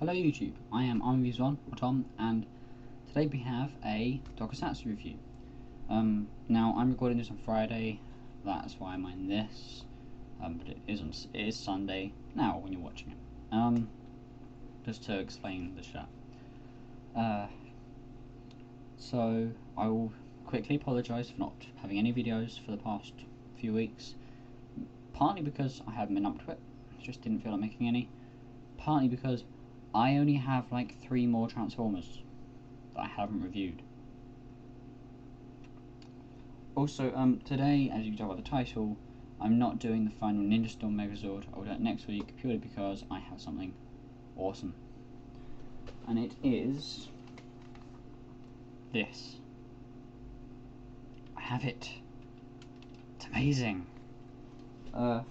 Hello YouTube, I am One or Tom, and today we have a Tokusatsu review. Now I'm recording this on Friday, that's why I'm in this, but it is Sunday now when you're watching it. Just to explain the show. So I will quickly apologise for not having any videos for the past few weeks, partly because I haven't been up to it, just didn't feel like making any, partly because I only have like 3 more Transformers that I haven't reviewed. Also, today, as you can tell by the title, I'm not doing the final Ninja Storm Megazord. I'll do it next week, purely because I have something awesome. And it is this. I have it. It's amazing.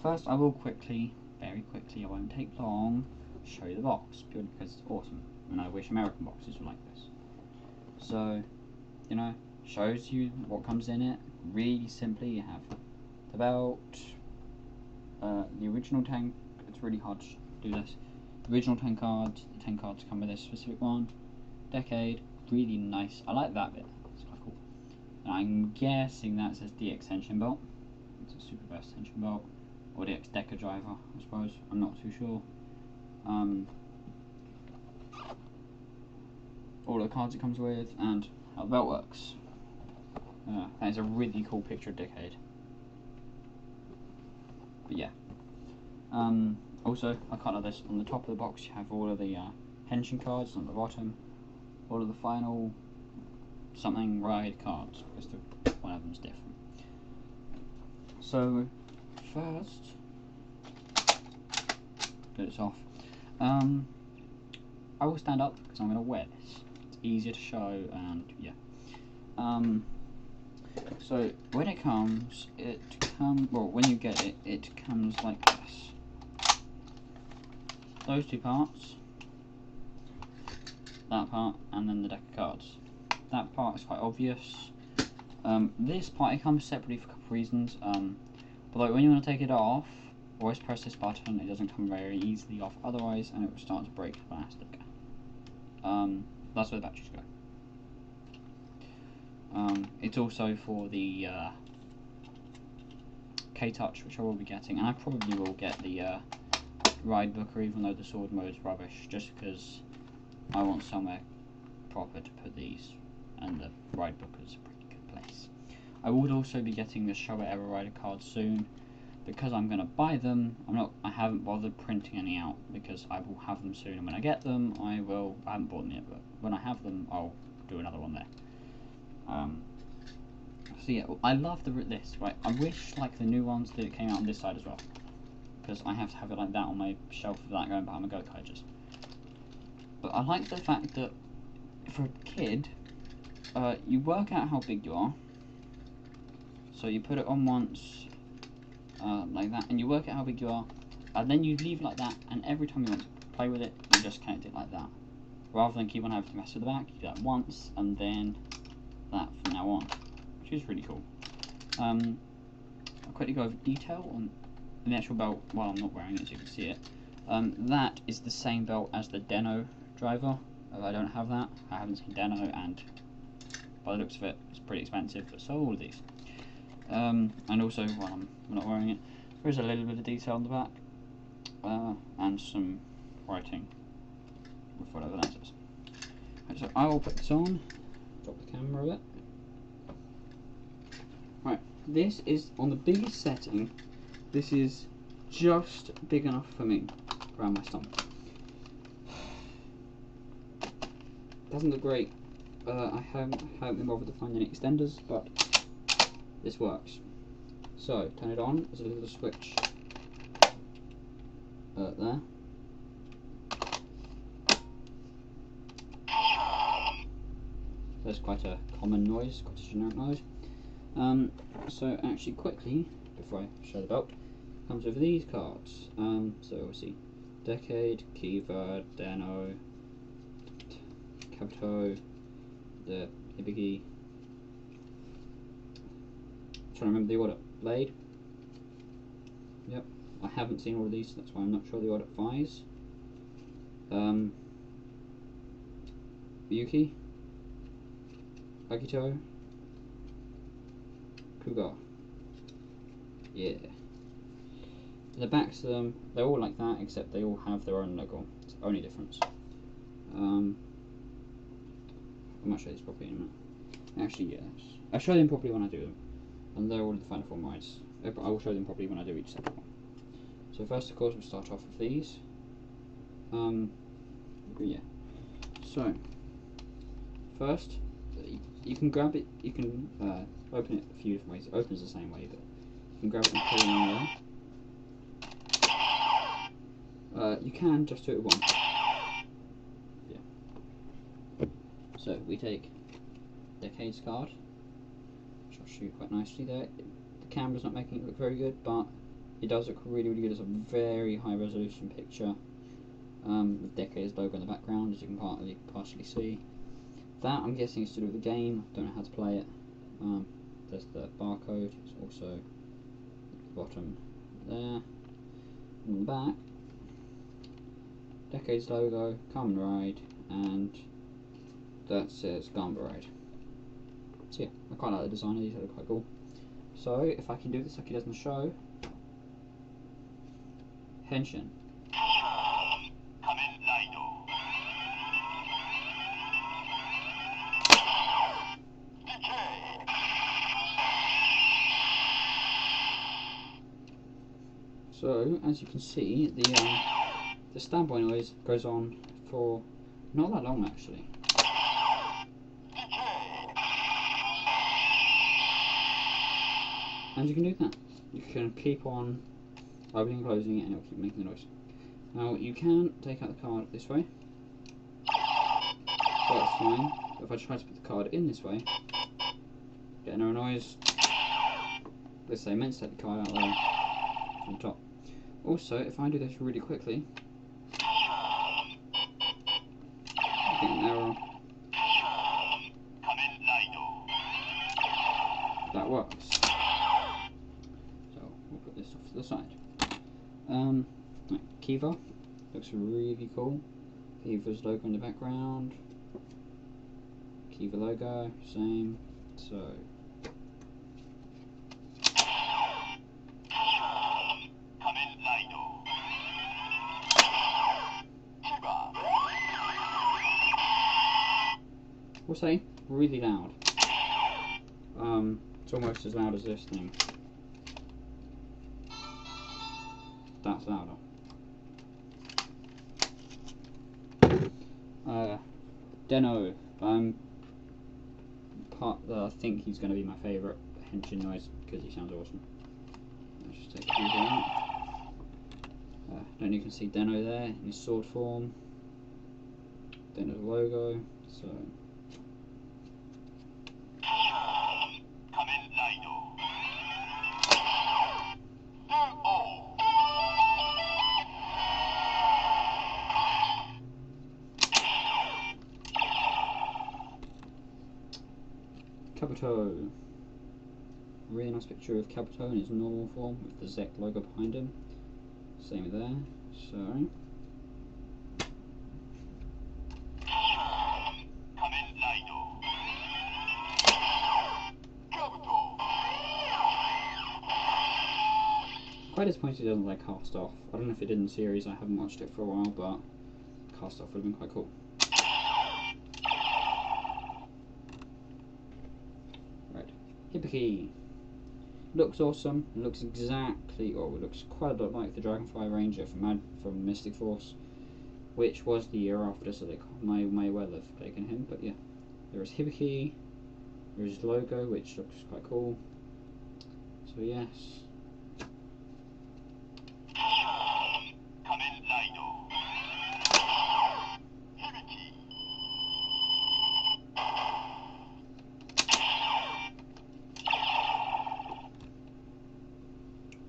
First, I will very quickly, I won't take long, show you the box, purely because it's awesome, and I wish American boxes were like this. So, shows you what comes in it. Really simply, you have the belt, the original 10, it's really hard to do this, the original 10 cards, the 10 cards come with this specific one, Decade, really nice, I like that bit, it's quite cool. And I'm guessing that says DX Henshin belt, it's a super best Henshin belt, or DX DecaDriver, I suppose, I'm not too sure. All the cards it comes with, and how the belt works. That is a really cool picture of Decade. But yeah. Also, I can't have this, on the top of the box you have all of the Henshin cards, on the bottom all of the final something ride cards, because one of them's different. So, first, get this off. I will stand up because I'm going to wear this. It's easier to show, and yeah. So when it comes, when you get it, it comes like this. Those 2 parts, that part, and then the deck of cards. That part is quite obvious. This part, it comes separately for a couple of reasons. But like when you want to take it off, always press this button, it doesn't come very easily off otherwise, and it will start to break the plastic. That's where the batteries go. It's also for the K-Touch, which I will be getting, and I probably will get the Ride Booker, even though the sword mode is rubbish, just because I want somewhere proper to put these, and the Ride Booker is a pretty good place. I would also be getting the Showa Era Rider cards soon. Because I'm going to buy them, I haven't bothered printing any out, because I will have them soon, and when I get them, I haven't bought them yet, but when I have them, I'll do another one there. So yeah, I love this, right, I wish, like, the new ones that came out on this side as well, because I have to have it like that on my shelf of that going behind my Go-Kaijers. But I like the fact that, for a kid, you work out how big you are, so you put it on once, like that, and you work out how big you are, and then you leave it like that, and every time you want to play with it, you just connect it like that. Rather than keep on having to mess with the back, you do that once, and then that from now on, which is really cool. I'll quickly go over detail on the actual belt while I'm not wearing it so you can see it. That is the same belt as the DecaDriver. I don't have that, I haven't seen Deno, and by the looks of it, it's pretty expensive, but so are all of these. And also, while I'm not wearing it, there is a little bit of detail on the back, and some writing with whatever that is. Right, so I will put this on, drop the camera a bit. Right, this is on the biggest setting, this is just big enough for me, around my stomach. Doesn't look great, I haven't been bothered to find any extenders, but this works. So, turn it on, there's a little switch there. That's quite a common noise, quite a generic noise. So actually quickly, before I show the belt, comes with these cards. So obviously, Decade, Kiva, Deno, Kabuto, the Hibiki, trying to remember the order. Blade. Yep. I haven't seen all of these, so that's why I'm not sure the order 5s. Yuki, Akito, Kuga. Yeah. The backs of them, they're all like that, except they all have their own logo. It's the only difference. I might show this properly in a minute. Actually, yes. I'll show them properly when I do them. And they're all in the final form rides. I will show them properly when I do each separate one. So first, of course, we'll start off with these. Yeah. So, first, you can grab it, you can open it a few different ways. It opens the same way, but you can grab it and pull it in there. You can just do it with one. Yeah. So we take Decade's card, which I'll show you quite nicely there. The camera's not making it look very good, but it does look really, really good. It's a very high resolution picture with Decade's logo in the background, as you can partially see. That, I'm guessing, is to do with the game. I don't know how to play it. There's the barcode. It's also at the bottom there. And on the back, Decade's logo, Kamen Rider, and that says Kamen Rider. So yeah, I quite like the design of these, they look quite cool. So if I can do this like he does in the show, Henshin. Kamen Rider. Decade. So as you can see, the standby noise goes on for not that long actually. And you can do that. You can keep on opening and closing it and it'll keep making the noise. Now you can take out the card this way. That's fine. But if I try to put the card in this way, get no noise. Let's say I meant to take the card out there from the top. Also, if I do this really quickly, get an error. That works. So we'll put this off to the side. Right, Kiva looks really cool. Kiva's logo in the background. Kiva logo, same. So we'll say really loud. It's almost as loud as this thing. That's louder. Deno. I think he's going to be my favourite Henshin noise because he sounds awesome. Let's just take a few out. Then you can see Deno there in his sword form. Deno's logo. So. Kabuto. Really nice picture of Kabuto in his normal form with the Zek logo behind him. Same there. So. Quite disappointed it doesn't like cast off. I don't know if it did in the series, I haven't watched it for a while, but cast off would have been quite cool. Right, Hibiki. Looks awesome, it looks exactly, or it looks quite a lot like the Dragonfly Ranger from Mystic Force, which was the year after, so they may well have taken him, but yeah. There is Hibiki, there is his logo, which looks quite cool. So yes.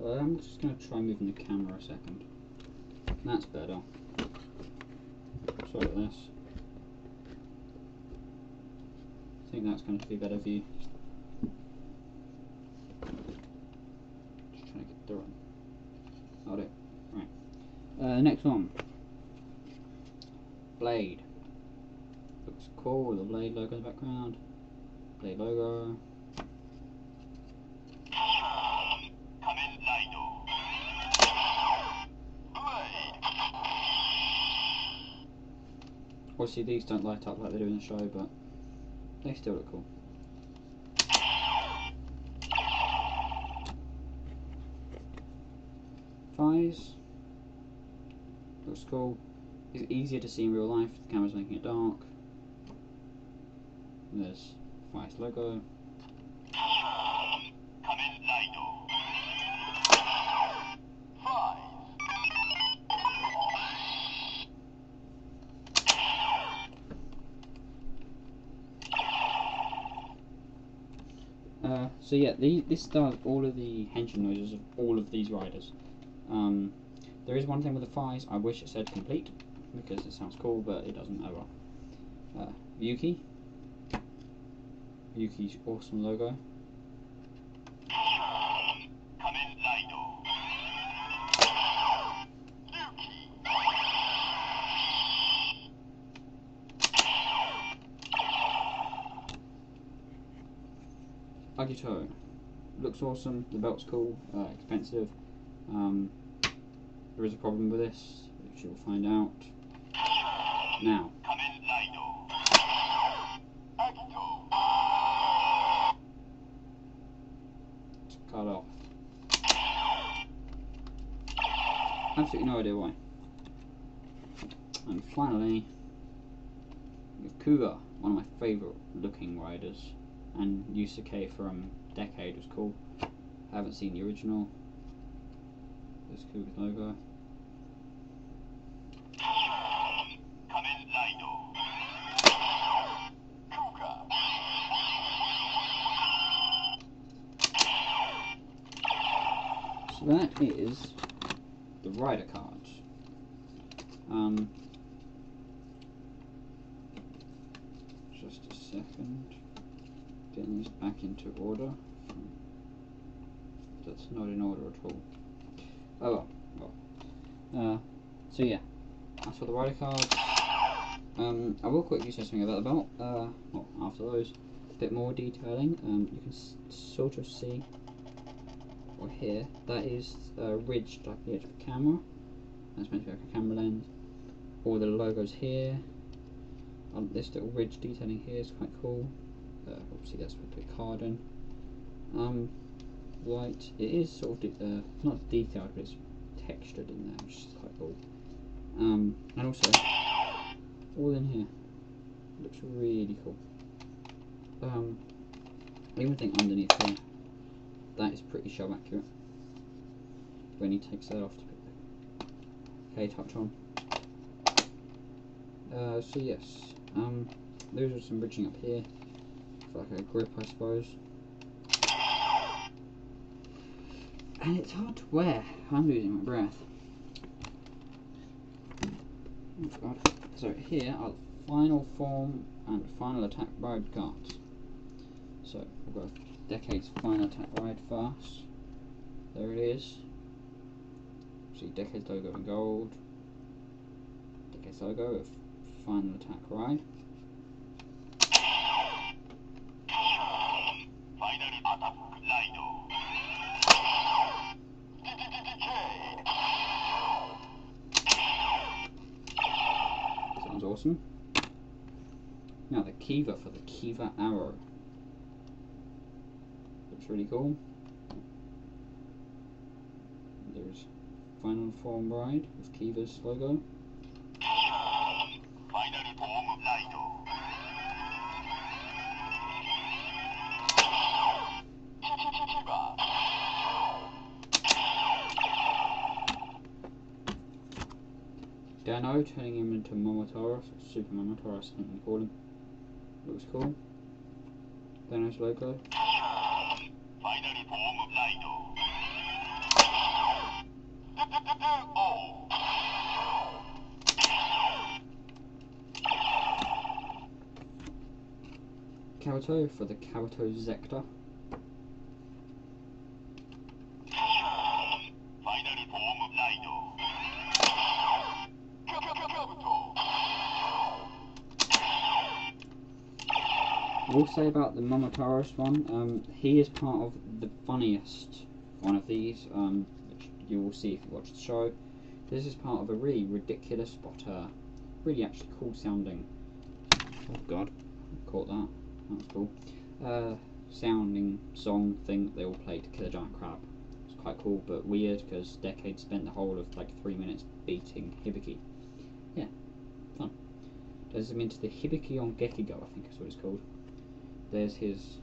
I'm just going to try moving the camera a second. That's better. Sorry about this. I think that's going to be a better view. Just trying to get the right. Got it. Right. Next one. Blade. Looks Looks cool with the Blade logo in the background. Blade logo. Kamen Rider Blade. Obviously these don't light up like they do in the show, but they still look cool. Thighs. Looks cool. It's easier to see in real life. The camera's making it dark. And there's Thighs logo. Kamen Rider Five. So yeah, this does all of the Henshin noises of all of these riders. There is one thing with the thighs, I wish it said complete, because it sounds cool, but it doesn't. Oh well. Yuki. Yuki's awesome logo. Kamen Rider Yuki. Agito. Looks awesome, the belt's cool, expensive. There is a problem with this, which you'll find out now. Kamen Rider Agito. It's cut off. Absolutely no idea why. And finally, Kuga, one of my favourite looking riders, and Yusuke from Decade was cool. I haven't seen the original. There's Kuga's logo. Kamen Rider Kuga. So that is the rider cards. Just a second. Getting these back into order. That's not in order at all. Oh well. So yeah, that's for the rider cards. I will quickly say something about the belt. Well, after those, a bit more detailing. You can sort of see, or hear, that is ridged like the edge of the camera. That's meant to be like a camera lens. All the logos here. This little ridge detailing here is quite cool. Obviously that's with the card in. Right, it is sort of not detailed, but it's textured in there, which is quite cool. And also all in here looks really cool. I even think underneath here that is pretty show accurate when he takes that off to put the K-touch on. So yes, those are some ridging up here for like a grip, I suppose. And it's hard to wear. I'm losing my breath. Oh God. So here are final form and final attack ride cards. So we'll go Decade's final attack ride first. There it is. See Decade's logo in gold. Decade's logo of final attack ride. Final attack Rider Decade. Sounds awesome. Now the Kiva for the Kiva Arrow. Looks really cool. There's Final Form Ride with Kiva's logo. Final Form Rider Dano turning him into Momotaro, Super Momotaro, I think they call him. Looks cool. Dano's logo. Final Form Rider Kabuto for the Kabuto Zector. Final Form Rider Kabuto. I will say about the Momotaro's one, he is part of the funniest one of these, which you will see if you watch the show. This is part of a really ridiculous but really actually cool sounding, oh god, I caught that, that's cool, sounding song thing that they all play to kill a giant crab. It's quite cool but weird because Decade spent the whole of like 3 minutes beating Hibiki. Yeah, fun. Does him into the Hibiki on Gekigo, I think is what it's called. There's his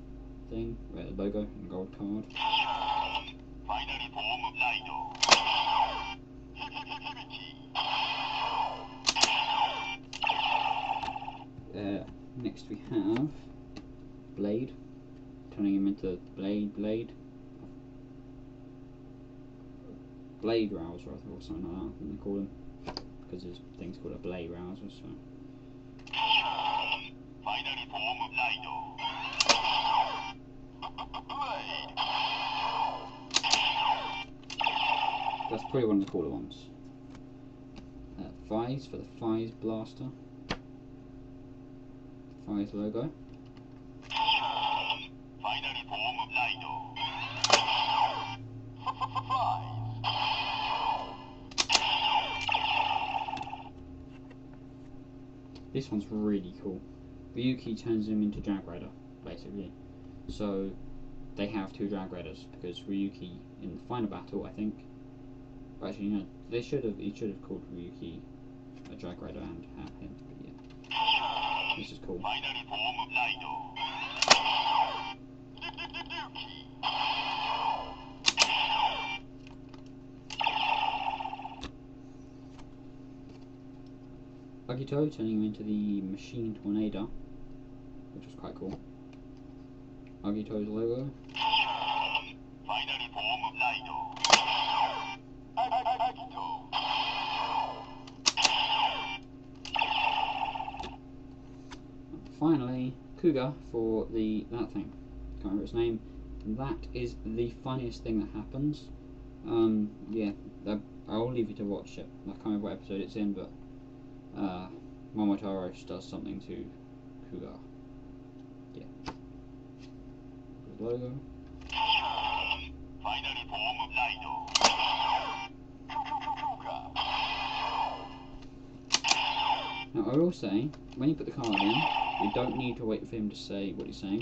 thing, logo and gold card. Finally form of Lido. Next we have Blade, turning him into Blade Rouser, I think, or something like that, I think they call him, because his thing's called a Blade Rouser, so. Finally form of Lido. That's probably one of the cooler ones. Fies for the Fies Blaster. Fies logo. Finally form of Lido. This one's really cool. Ryuki turns him into Jag Rider, basically. So they have 2 Jag Riders because Ryuki in the final battle, I think. Actually, no, he should have called Ryuki a Jag Rider and have him. But yeah, this is cool. Finally form of Lido. Agito turning him into the Machine Tornado, which was quite cool. Agito's logo. Finally form of Lido. Agito. Finally, Kuga for that thing. Can't remember its name. That is the funniest thing that happens. Yeah, I'll leave you to watch it. I can't remember what episode it's in, but Momotaro does something to Kuga. Yeah. His logo. Finally form of Lido. Now I will say, when you put the card in, you don't need to wait for him to say what he's saying.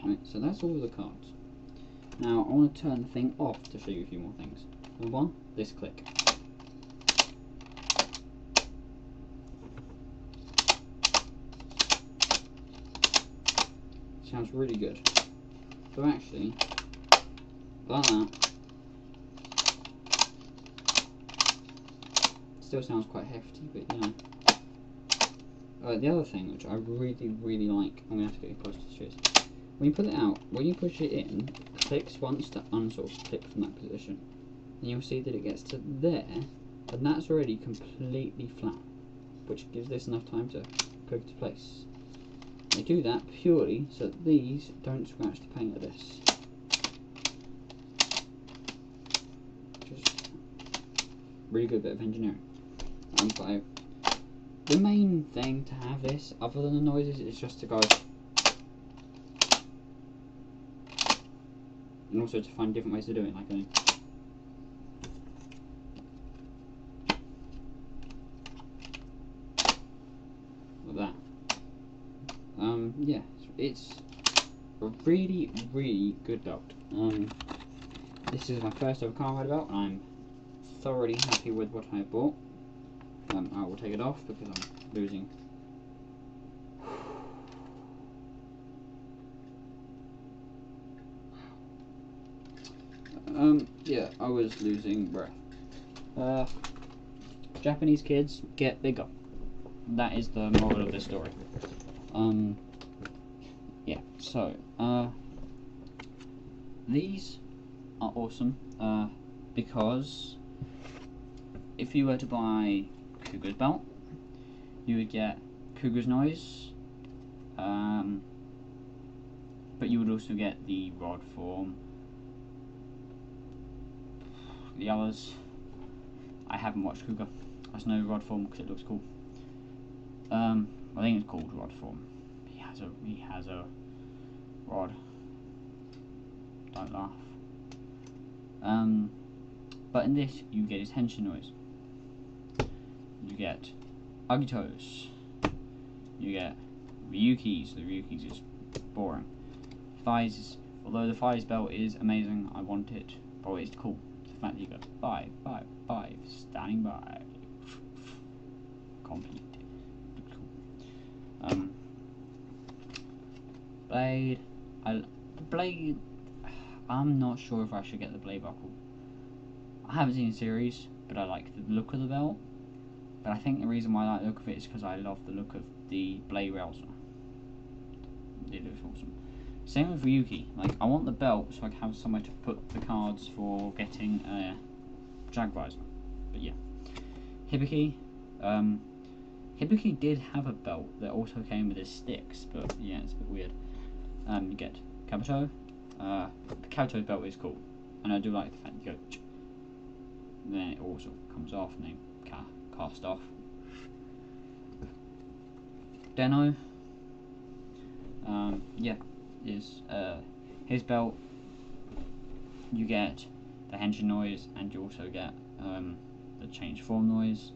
Right, so that's all the cards. Now I want to turn the thing off to show you a few more things. Number 1, this click. Sounds really good. So actually, like that, still sounds quite hefty, but you know. The other thing which I really like, I'm going to have to get you close to the shoes. When you put it out, when you push it in, it clicks once to unsort of click from that position. And you'll see that it gets to there, and that's already completely flat, which gives this enough time to click to place. They do that purely so that these don't scratch the paint of this. Just really good bit of engineering. But the main thing to have this, other than the noises, is just to go, and also to find different ways to do it, like going like that. Yeah, it's a really good belt. This is my first ever Kamen Rider belt, and I'm thoroughly happy with what I bought. I will take it off because I'm losing. Yeah, I was losing breath. Japanese kids get bigger. That is the moral of this story. Yeah, so, these are awesome, because if you were to buy Kuga's belt, you would get Kuga's noise, but you would also get the rod form. The others, I haven't watched Kuga, That's no rod form because it looks cool. I think it's called rod form. He has a rod. Don't laugh. But in this, you get his Henshin noise. You get Agito's. You get Ryuki's. The Ryuki's is boring. Thighs, although the thighs belt is amazing, I want it. But it's cool. The fact that you go 5, 5, 5, standing by. Complete. Cool. Blade. Blade. I'm not sure if I should get the blade buckle. I haven't seen the series, but I like the look of the belt. But I think the reason why I like the look of it is because I love the look of the blade rails. It looks awesome. Same with Ryuki. Like, I want the belt so I can have somewhere to put the cards for getting a drag visor. But yeah. Hibiki. Hibiki did have a belt that also came with his sticks, but yeah, it's a bit weird. You get Kabuto. The Kabuto's belt is cool, and I do like the fact you go. Then it also comes off and then cast off. Deno. Yeah, is his belt. You get the Henshin noise, and you also get the change form noise.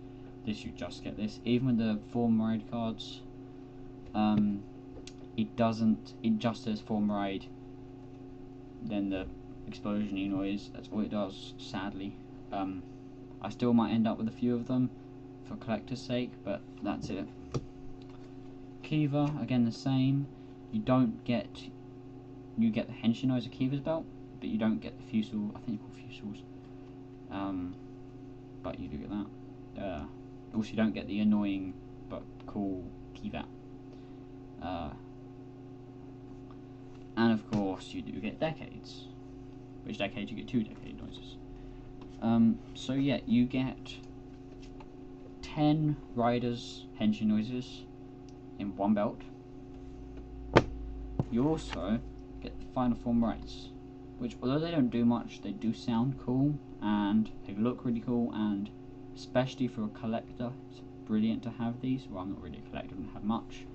This you just get this. Even with the form ride cards, it doesn't. It just says form ride. Then the explosion-y noise. That's all it does. Sadly, I still might end up with a few of them for collector's sake, but that's it. Kiva, again the same. You don't get. You get the Henshin noise of Kiva's belt, but you don't get the Fusel. I think they're called Fusels. But you do get that. Also, you don't get the annoying but cool Kiva. And of course, you do get Decades. Which Decade you get 2 Decade noises. So yeah, you get 10 Riders Henshin noises in one belt. You also get the Final Form rights, which, although they don't do much, they do sound cool and they look really cool, and especially for a collector, it's brilliant to have these. Well, I'm not really a collector, I don't have much.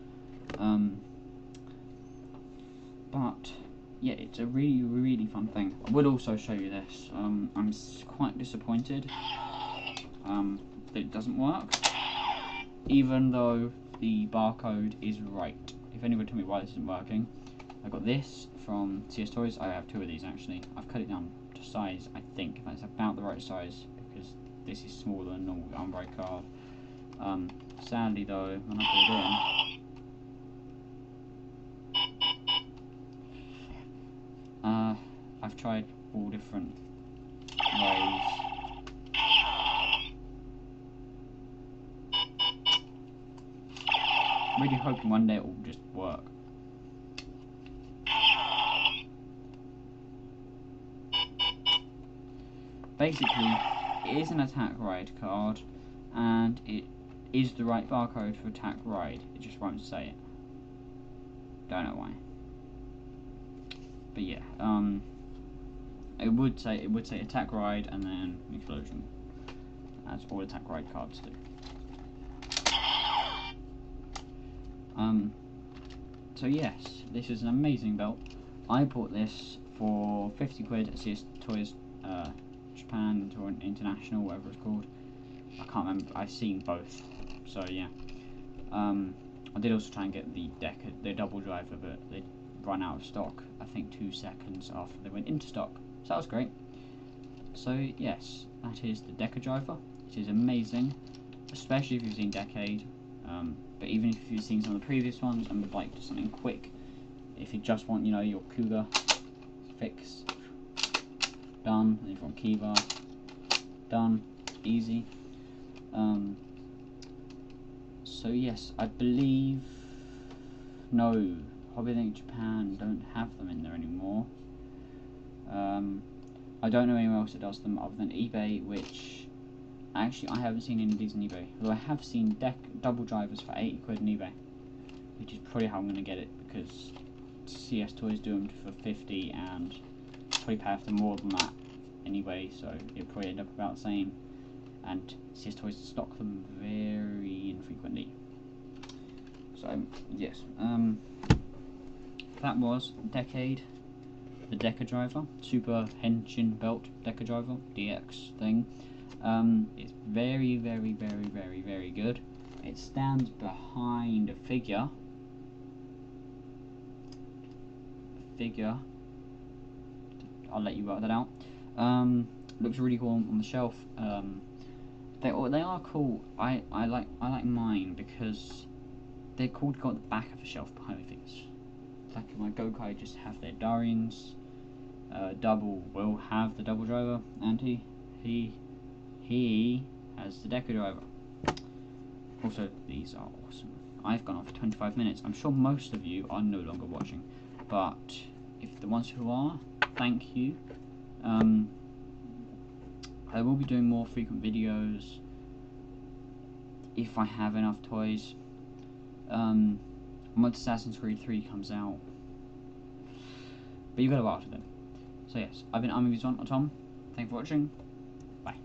But yeah, it's a really, really fun thing. I will also show you this. I'm quite disappointed that it doesn't work, even though the barcode is right. If anyone tell me why this isn't working, I got this from CS Toys. I have 2 of these actually. I've cut it down to size. I think that's about the right size because this is smaller than normal unbright card. Sadly though, when I put it in, I've tried all different ways. Really hoping one day it will just work. Basically, it is an attack ride card, and it is the right barcode for attack ride. It just won't say it. Don't know why. But yeah, it would say attack ride and then explosion, as all attack ride cards do. So yes, this is an amazing belt. I bought this for 50 quid at CS Toys Japan or International, whatever it's called. I can't remember. I've seen both. So yeah. I did also try and get the double driver, but they run out of stock. I think 2 seconds after they went into stock. So that was great. So yes, that is the DecaDriver. It is amazing, especially if you've seen Decade. But even if you've seen some of the previous ones and would like something quick, if you just want, you know, your Cougar fix, done. And if you want Kiva, done, easy. So yes, I believe no, Hobby Link Japan don't have them in there anymore. I don't know anywhere else that does them other than eBay, which actually I haven't seen any of these on eBay. Although I have seen double drivers for 80 quid on eBay, which is probably how I'm going to get it, because CS Toys do them for 50 and probably pay after more than that anyway, so it'll probably end up about the same. and CS Toys stock them very infrequently. So yes, that was Decade, the DecaDriver, Super Henshin Belt DecaDriver DX thing. It's very, very, very, very, very good. It stands behind a figure. I'll let you work that out. Looks really cool on the shelf. They are cool. I like mine because they're cool to go at the back of the shelf behind the figures. Like my Gokai just have their Darians. Double will have the double driver, and he has the DecaDriver. Also, these are awesome. I've gone on for 25 minutes. I'm sure most of you are no longer watching, but if the ones who are, thank you. I will be doing more frequent videos if I have enough toys. Once Assassin's Creed 3 comes out, but you got to wait after them. So yes, I'm Tom. Thank you for watching. Bye.